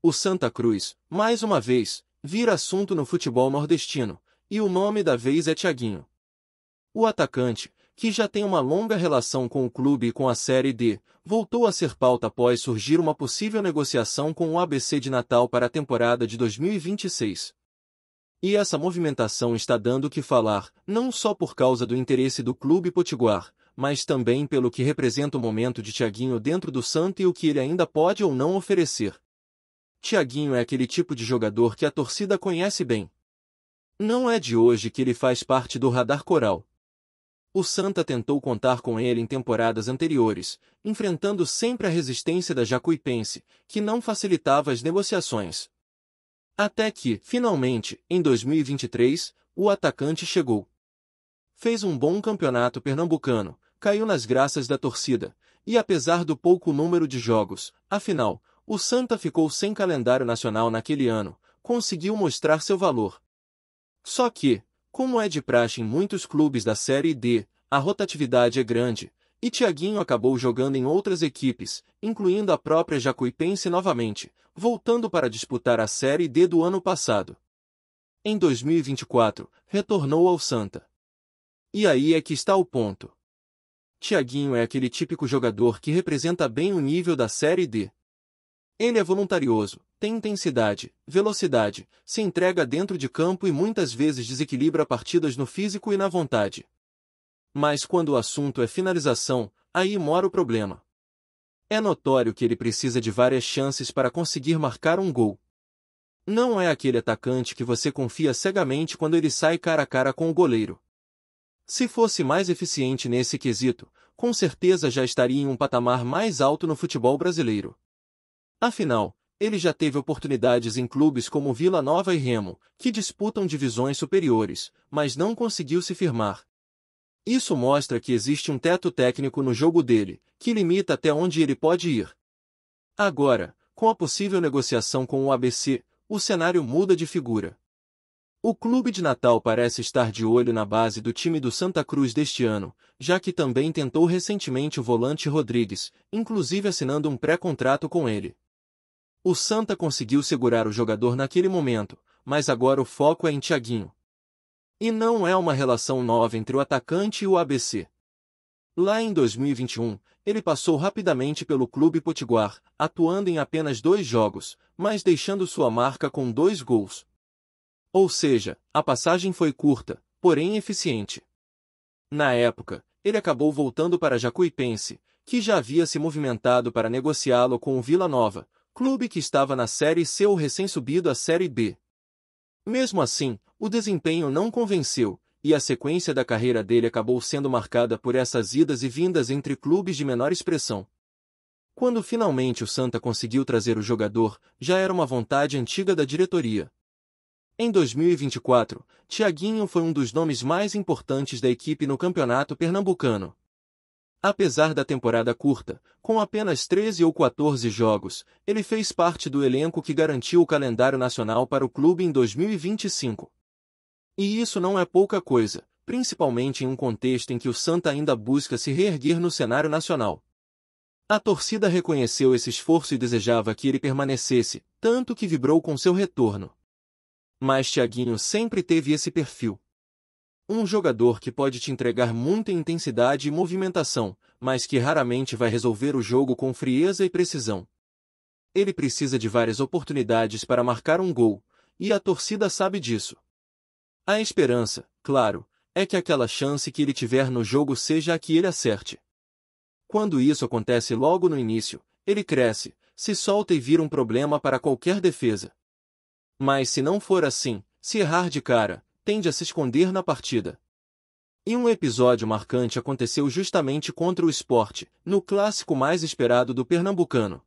O Santa Cruz, mais uma vez, vira assunto no futebol nordestino, e o nome da vez é Thiaguinho. O atacante, que já tem uma longa relação com o clube e com a Série D, voltou a ser pauta após surgir uma possível negociação com o ABC de Natal para a temporada de 2026. E essa movimentação está dando o que falar, não só por causa do interesse do clube potiguar, mas também pelo que representa o momento de Thiaguinho dentro do Santa e o que ele ainda pode ou não oferecer. Thiaguinho é aquele tipo de jogador que a torcida conhece bem. Não é de hoje que ele faz parte do radar coral. O Santa tentou contar com ele em temporadas anteriores, enfrentando sempre a resistência da Jacuipense, que não facilitava as negociações. Até que, finalmente, em 2023, o atacante chegou. Fez um bom campeonato pernambucano, caiu nas graças da torcida, e apesar do pouco número de jogos, afinal, o Santa ficou sem calendário nacional naquele ano, conseguiu mostrar seu valor. Só que, como é de praxe em muitos clubes da Série D, a rotatividade é grande, e Thiaguinho acabou jogando em outras equipes, incluindo a própria Jacuipense novamente, voltando para disputar a Série D do ano passado. Em 2024, retornou ao Santa. E aí é que está o ponto. Thiaguinho é aquele típico jogador que representa bem o nível da Série D. Ele é voluntarioso, tem intensidade, velocidade, se entrega dentro de campo e muitas vezes desequilibra partidas no físico e na vontade. Mas quando o assunto é finalização, aí mora o problema. É notório que ele precisa de várias chances para conseguir marcar um gol. Não é aquele atacante que você confia cegamente quando ele sai cara a cara com o goleiro. Se fosse mais eficiente nesse quesito, com certeza já estaria em um patamar mais alto no futebol brasileiro. Afinal, ele já teve oportunidades em clubes como Vila Nova e Remo, que disputam divisões superiores, mas não conseguiu se firmar. Isso mostra que existe um teto técnico no jogo dele, que limita até onde ele pode ir. Agora, com a possível negociação com o ABC, o cenário muda de figura. O clube de Natal parece estar de olho na base do time do Santa Cruz deste ano, já que também tentou recentemente o volante Rodrigues, inclusive assinando um pré-contrato com ele. O Santa conseguiu segurar o jogador naquele momento, mas agora o foco é em Thiaguinho. E não é uma relação nova entre o atacante e o ABC. Lá em 2021, ele passou rapidamente pelo clube potiguar, atuando em apenas 2 jogos, mas deixando sua marca com 2 gols. Ou seja, a passagem foi curta, porém eficiente. Na época, ele acabou voltando para Jacuipense, que já havia se movimentado para negociá-lo com o Vila Nova, clube que estava na Série C ou recém-subido à Série B. Mesmo assim, o desempenho não convenceu, e a sequência da carreira dele acabou sendo marcada por essas idas e vindas entre clubes de menor expressão. Quando finalmente o Santa conseguiu trazer o jogador, já era uma vontade antiga da diretoria. Em 2024, Thiaguinho foi um dos nomes mais importantes da equipe no campeonato pernambucano. Apesar da temporada curta, com apenas 13 ou 14 jogos, ele fez parte do elenco que garantiu o calendário nacional para o clube em 2025. E isso não é pouca coisa, principalmente em um contexto em que o Santa ainda busca se reerguer no cenário nacional. A torcida reconheceu esse esforço e desejava que ele permanecesse, tanto que vibrou com seu retorno. Mas Thiaguinho sempre teve esse perfil. Um jogador que pode te entregar muita intensidade e movimentação, mas que raramente vai resolver o jogo com frieza e precisão. Ele precisa de várias oportunidades para marcar um gol, e a torcida sabe disso. A esperança, claro, é que aquela chance que ele tiver no jogo seja a que ele acerte. Quando isso acontece logo no início, ele cresce, se solta e vira um problema para qualquer defesa. Mas se não for assim, se errar de cara, tende a se esconder na partida. E um episódio marcante aconteceu justamente contra o Sport, no clássico mais esperado do pernambucano.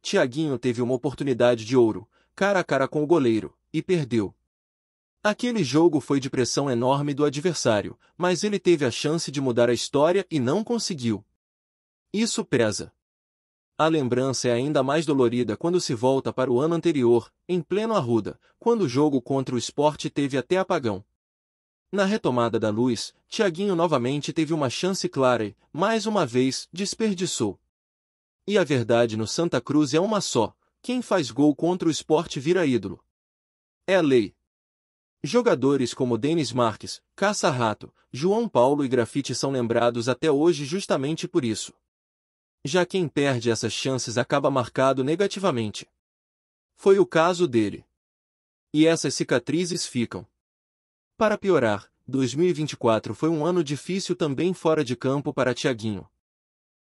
Thiaguinho teve uma oportunidade de ouro, cara a cara com o goleiro, e perdeu. Aquele jogo foi de pressão enorme do adversário, mas ele teve a chance de mudar a história e não conseguiu. Isso pesa. A lembrança é ainda mais dolorida quando se volta para o ano anterior, em pleno Arruda, quando o jogo contra o Sport teve até apagão. Na retomada da luz, Thiaguinho novamente teve uma chance clara e, mais uma vez, desperdiçou. E a verdade no Santa Cruz é uma só: Quem faz gol contra o Sport vira ídolo. É lei. Jogadores como Denis Marques, Caça-Rato, João Paulo e Grafite são lembrados até hoje justamente por isso. Já quem perde essas chances acaba marcado negativamente. Foi o caso dele. E essas cicatrizes ficam. Para piorar, 2024 foi um ano difícil também fora de campo para Thiaguinho.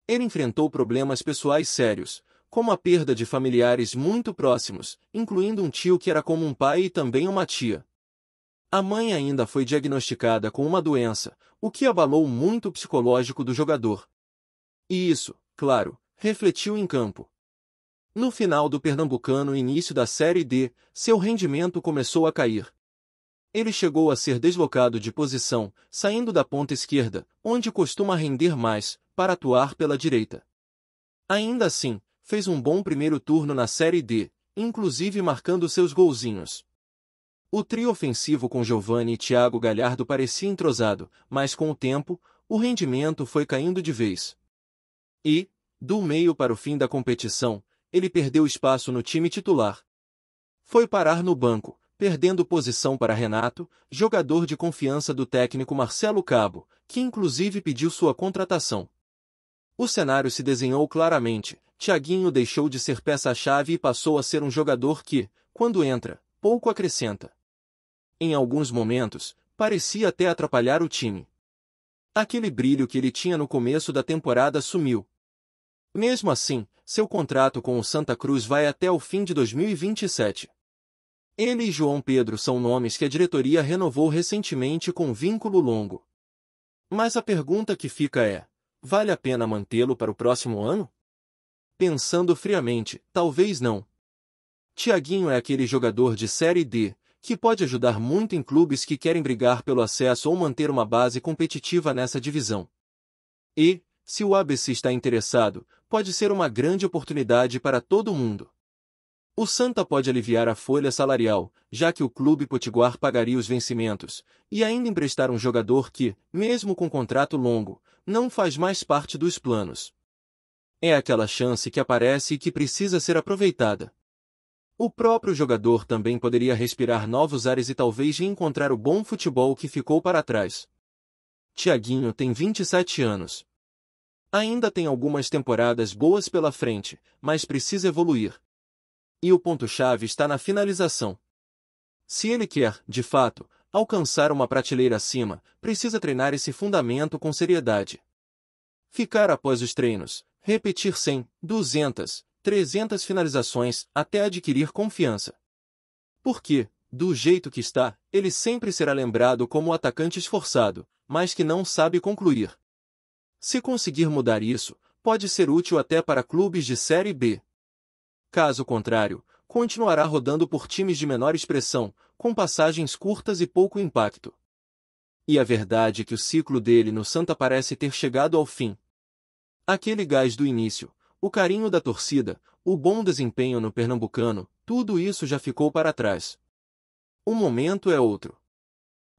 Ele enfrentou problemas pessoais sérios, como a perda de familiares muito próximos, incluindo um tio que era como um pai e também uma tia. A mãe ainda foi diagnosticada com uma doença, o que abalou muito o psicológico do jogador. E isso, claro, refletiu em campo. No final do Pernambucano e início da Série D, seu rendimento começou a cair. Ele chegou a ser deslocado de posição, saindo da ponta esquerda, onde costuma render mais, para atuar pela direita. Ainda assim, fez um bom primeiro turno na Série D, inclusive marcando seus golzinhos. O trio ofensivo com Giovani e Thiago Galhardo parecia entrosado, mas com o tempo, o rendimento foi caindo de vez. E, do meio para o fim da competição, ele perdeu espaço no time titular. Foi parar no banco, perdendo posição para Renato, jogador de confiança do técnico Marcelo Cabo, que inclusive pediu sua contratação. O cenário se desenhou claramente, Thiaguinho deixou de ser peça-chave e passou a ser um jogador que, quando entra, pouco acrescenta. Em alguns momentos, parecia até atrapalhar o time. Aquele brilho que ele tinha no começo da temporada sumiu. Mesmo assim, seu contrato com o Santa Cruz vai até o fim de 2027. Ele e João Pedro são nomes que a diretoria renovou recentemente com vínculo longo. Mas a pergunta que fica é: vale a pena mantê-lo para o próximo ano? Pensando friamente, talvez não. Thiaguinho é aquele jogador de Série D, que pode ajudar muito em clubes que querem brigar pelo acesso ou manter uma base competitiva nessa divisão. E, se o ABC está interessado, pode ser uma grande oportunidade para todo mundo. O Santa pode aliviar a folha salarial, já que o clube potiguar pagaria os vencimentos, e ainda emprestar um jogador que, mesmo com contrato longo, não faz mais parte dos planos. É aquela chance que aparece e que precisa ser aproveitada. O próprio jogador também poderia respirar novos ares e talvez reencontrar o bom futebol que ficou para trás. Thiaguinho tem 27 anos. Ainda tem algumas temporadas boas pela frente, mas precisa evoluir. E o ponto-chave está na finalização. Se ele quer, de fato, alcançar uma prateleira acima, precisa treinar esse fundamento com seriedade. Ficar após os treinos, repetir 100, 200, 300 finalizações até adquirir confiança. Porque, do jeito que está, ele sempre será lembrado como o atacante esforçado, mas que não sabe concluir. Se conseguir mudar isso, pode ser útil até para clubes de Série B. Caso contrário, continuará rodando por times de menor expressão, com passagens curtas e pouco impacto. E a verdade é que o ciclo dele no Santa parece ter chegado ao fim. Aquele gás do início, o carinho da torcida, o bom desempenho no Pernambucano, tudo isso já ficou para trás. O momento é outro.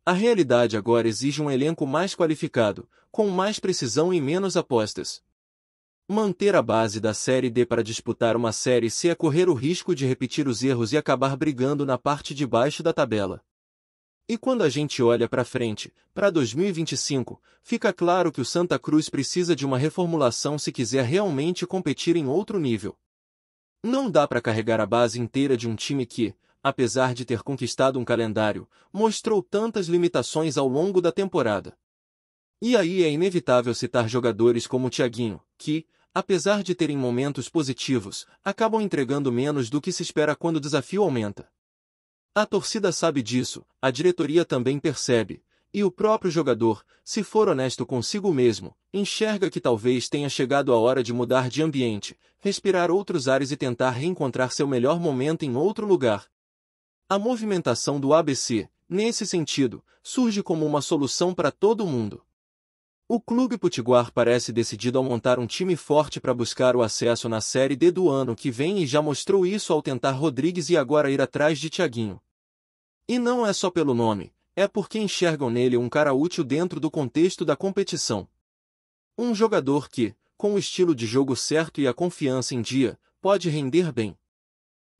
A realidade agora exige um elenco mais qualificado, com mais precisão e menos apostas. Manter a base da Série D para disputar uma Série C é correr o risco de repetir os erros e acabar brigando na parte de baixo da tabela. E quando a gente olha para frente, para 2025, fica claro que o Santa Cruz precisa de uma reformulação se quiser realmente competir em outro nível. Não dá para carregar a base inteira de um time que, apesar de ter conquistado um calendário, mostrou tantas limitações ao longo da temporada. E aí é inevitável citar jogadores como o Thiaguinho, que, apesar de terem momentos positivos, acabam entregando menos do que se espera quando o desafio aumenta. A torcida sabe disso, a diretoria também percebe, e o próprio jogador, se for honesto consigo mesmo, enxerga que talvez tenha chegado a hora de mudar de ambiente, respirar outros ares e tentar reencontrar seu melhor momento em outro lugar. A movimentação do ABC, nesse sentido, surge como uma solução para todo mundo. O Clube Potiguar parece decidido a montar um time forte para buscar o acesso na Série D do ano que vem e já mostrou isso ao tentar Rodrigues e agora ir atrás de Thiaguinho. E não é só pelo nome, é porque enxergam nele um cara útil dentro do contexto da competição. Um jogador que, com o estilo de jogo certo e a confiança em dia, pode render bem.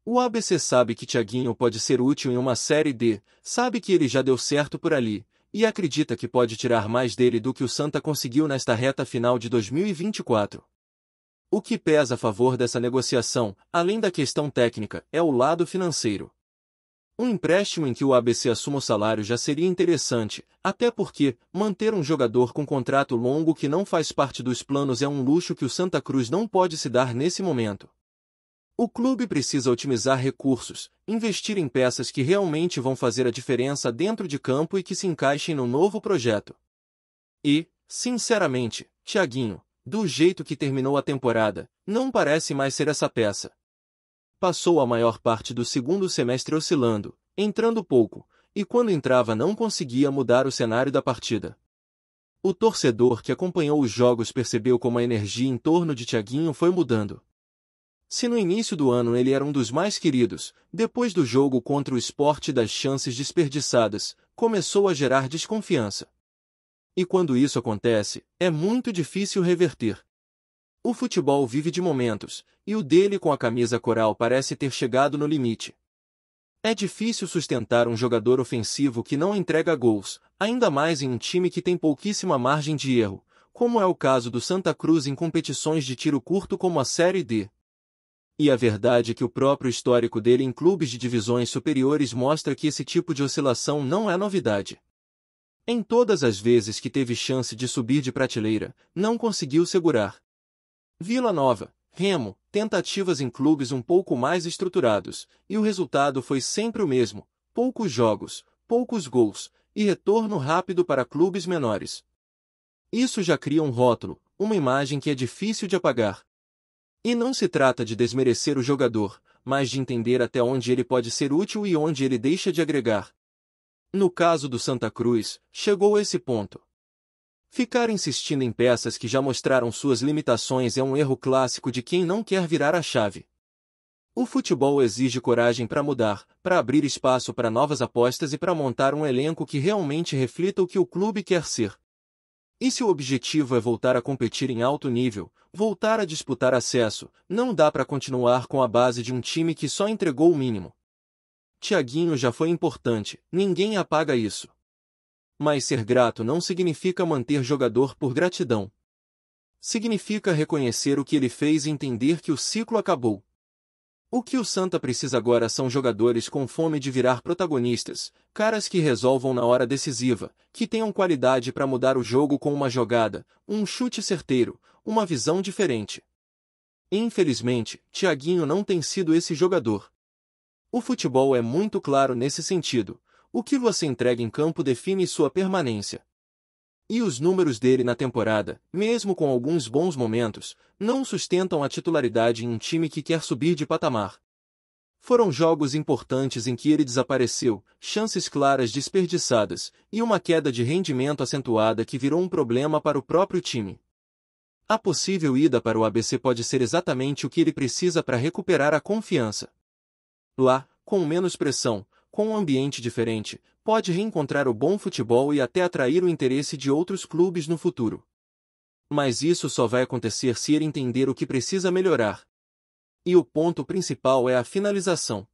O ABC sabe que Thiaguinho pode ser útil em uma Série D, sabe que ele já deu certo por ali, e acredita que pode tirar mais dele do que o Santa conseguiu nesta reta final de 2024. O que pesa a favor dessa negociação, além da questão técnica, é o lado financeiro. Um empréstimo em que o ABC assuma o salário já seria interessante, até porque manter um jogador com contrato longo que não faz parte dos planos é um luxo que o Santa Cruz não pode se dar nesse momento. O clube precisa otimizar recursos, investir em peças que realmente vão fazer a diferença dentro de campo e que se encaixem no novo projeto. E, sinceramente, Thiaguinho, do jeito que terminou a temporada, não parece mais ser essa peça. Passou a maior parte do segundo semestre oscilando, entrando pouco, e quando entrava não conseguia mudar o cenário da partida. O torcedor que acompanhou os jogos percebeu como a energia em torno de Thiaguinho foi mudando. Se no início do ano ele era um dos mais queridos, depois do jogo contra o Sport e das chances desperdiçadas, começou a gerar desconfiança. E quando isso acontece, é muito difícil reverter. O futebol vive de momentos, e o dele com a camisa coral parece ter chegado no limite. É difícil sustentar um jogador ofensivo que não entrega gols, ainda mais em um time que tem pouquíssima margem de erro, como é o caso do Santa Cruz em competições de tiro curto como a Série D. E a verdade é que o próprio histórico dele em clubes de divisões superiores mostra que esse tipo de oscilação não é novidade. Em todas as vezes que teve chance de subir de prateleira, não conseguiu segurar. Vila Nova, Remo, tentativas em clubes um pouco mais estruturados, e o resultado foi sempre o mesmo: poucos jogos, poucos gols, e retorno rápido para clubes menores. Isso já cria um rótulo, uma imagem que é difícil de apagar. E não se trata de desmerecer o jogador, mas de entender até onde ele pode ser útil e onde ele deixa de agregar. No caso do Santa Cruz, chegou a esse ponto. Ficar insistindo em peças que já mostraram suas limitações é um erro clássico de quem não quer virar a chave. O futebol exige coragem para mudar, para abrir espaço para novas apostas e para montar um elenco que realmente reflita o que o clube quer ser. E se o objetivo é voltar a competir em alto nível, voltar a disputar acesso, não dá para continuar com a base de um time que só entregou o mínimo. Thiaguinho já foi importante, ninguém apaga isso. Mas ser grato não significa manter jogador por gratidão. Significa reconhecer o que ele fez e entender que o ciclo acabou. O que o Santa precisa agora são jogadores com fome de virar protagonistas, caras que resolvam na hora decisiva, que tenham qualidade para mudar o jogo com uma jogada, um chute certeiro, uma visão diferente. Infelizmente, Thiaguinho não tem sido esse jogador. O futebol é muito claro nesse sentido. O que você entrega em campo define sua permanência. E os números dele na temporada, mesmo com alguns bons momentos, não sustentam a titularidade em um time que quer subir de patamar. Foram jogos importantes em que ele desapareceu, chances claras desperdiçadas, e uma queda de rendimento acentuada que virou um problema para o próprio time. A possível ida para o ABC pode ser exatamente o que ele precisa para recuperar a confiança. Lá, com menos pressão, com um ambiente diferente, pode reencontrar o bom futebol e até atrair o interesse de outros clubes no futuro. Mas isso só vai acontecer se ele entender o que precisa melhorar. E o ponto principal é a finalização.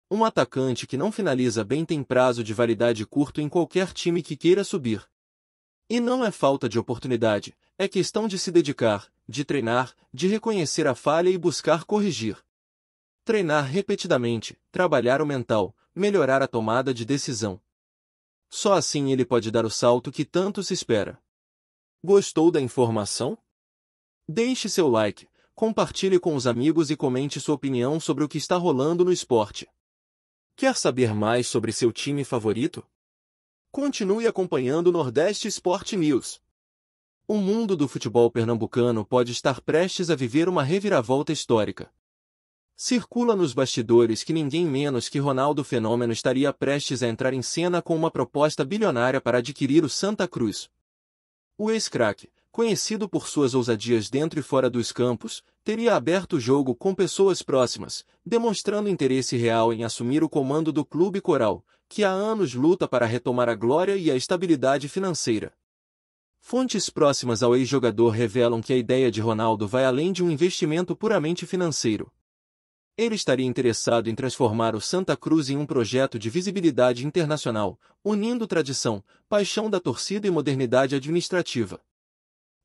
Um atacante que não finaliza bem tem prazo de validade curto em qualquer time que queira subir. E não é falta de oportunidade, é questão de se dedicar, de treinar, de reconhecer a falha e buscar corrigir. Treinar repetidamente, trabalhar o mental, melhorar a tomada de decisão. Só assim ele pode dar o salto que tanto se espera. Gostou da informação? Deixe seu like, compartilhe com os amigos e comente sua opinião sobre o que está rolando no esporte. Quer saber mais sobre seu time favorito? Continue acompanhando o Nordeste Sport News. O mundo do futebol pernambucano pode estar prestes a viver uma reviravolta histórica. Circula nos bastidores que ninguém menos que Ronaldo Fenômeno estaria prestes a entrar em cena com uma proposta bilionária para adquirir o Santa Cruz. O ex-craque, conhecido por suas ousadias dentro e fora dos campos, teria aberto o jogo com pessoas próximas, demonstrando interesse real em assumir o comando do clube coral, que há anos luta para retomar a glória e a estabilidade financeira. Fontes próximas ao ex-jogador revelam que a ideia de Ronaldo vai além de um investimento puramente financeiro. Ele estaria interessado em transformar o Santa Cruz em um projeto de visibilidade internacional, unindo tradição, paixão da torcida e modernidade administrativa.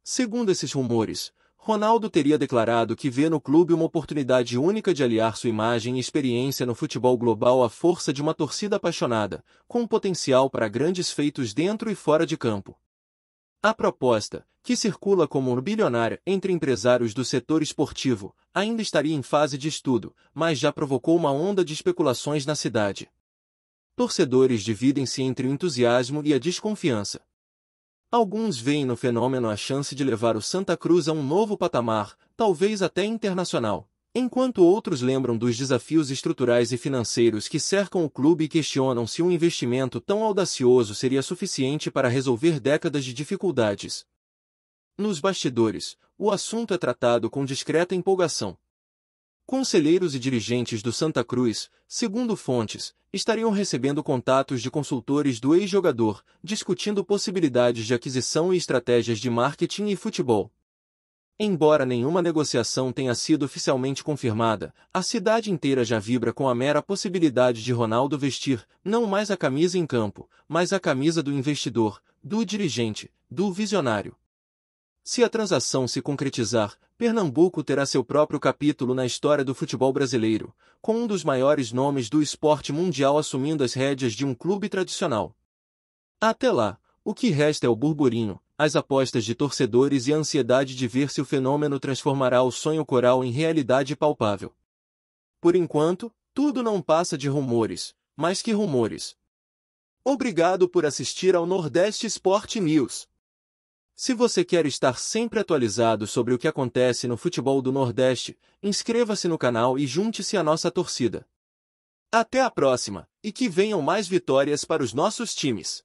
Segundo esses rumores, Ronaldo teria declarado que vê no clube uma oportunidade única de aliar sua imagem e experiência no futebol global à força de uma torcida apaixonada, com potencial para grandes feitos dentro e fora de campo. A proposta, que circula como bilionária entre empresários do setor esportivo, ainda estaria em fase de estudo, mas já provocou uma onda de especulações na cidade. Torcedores dividem-se entre o entusiasmo e a desconfiança. Alguns veem no fenômeno a chance de levar o Santa Cruz a um novo patamar, talvez até internacional, enquanto outros lembram dos desafios estruturais e financeiros que cercam o clube e questionam se um investimento tão audacioso seria suficiente para resolver décadas de dificuldades. Nos bastidores, o assunto é tratado com discreta empolgação. Conselheiros e dirigentes do Santa Cruz, segundo fontes, estariam recebendo contatos de consultores do ex-jogador, discutindo possibilidades de aquisição e estratégias de marketing e futebol. Embora nenhuma negociação tenha sido oficialmente confirmada, a cidade inteira já vibra com a mera possibilidade de Ronaldo vestir, não mais a camisa em campo, mas a camisa do investidor, do dirigente, do visionário. Se a transação se concretizar, Pernambuco terá seu próprio capítulo na história do futebol brasileiro, com um dos maiores nomes do esporte mundial assumindo as rédeas de um clube tradicional. Até lá, o que resta é o burburinho, as apostas de torcedores e a ansiedade de ver se o fenômeno transformará o sonho coral em realidade palpável. Por enquanto, tudo não passa de rumores, mas que rumores. Obrigado por assistir ao Nordeste Sport News. Se você quer estar sempre atualizado sobre o que acontece no futebol do Nordeste, inscreva-se no canal e junte-se à nossa torcida. Até a próxima, e que venham mais vitórias para os nossos times!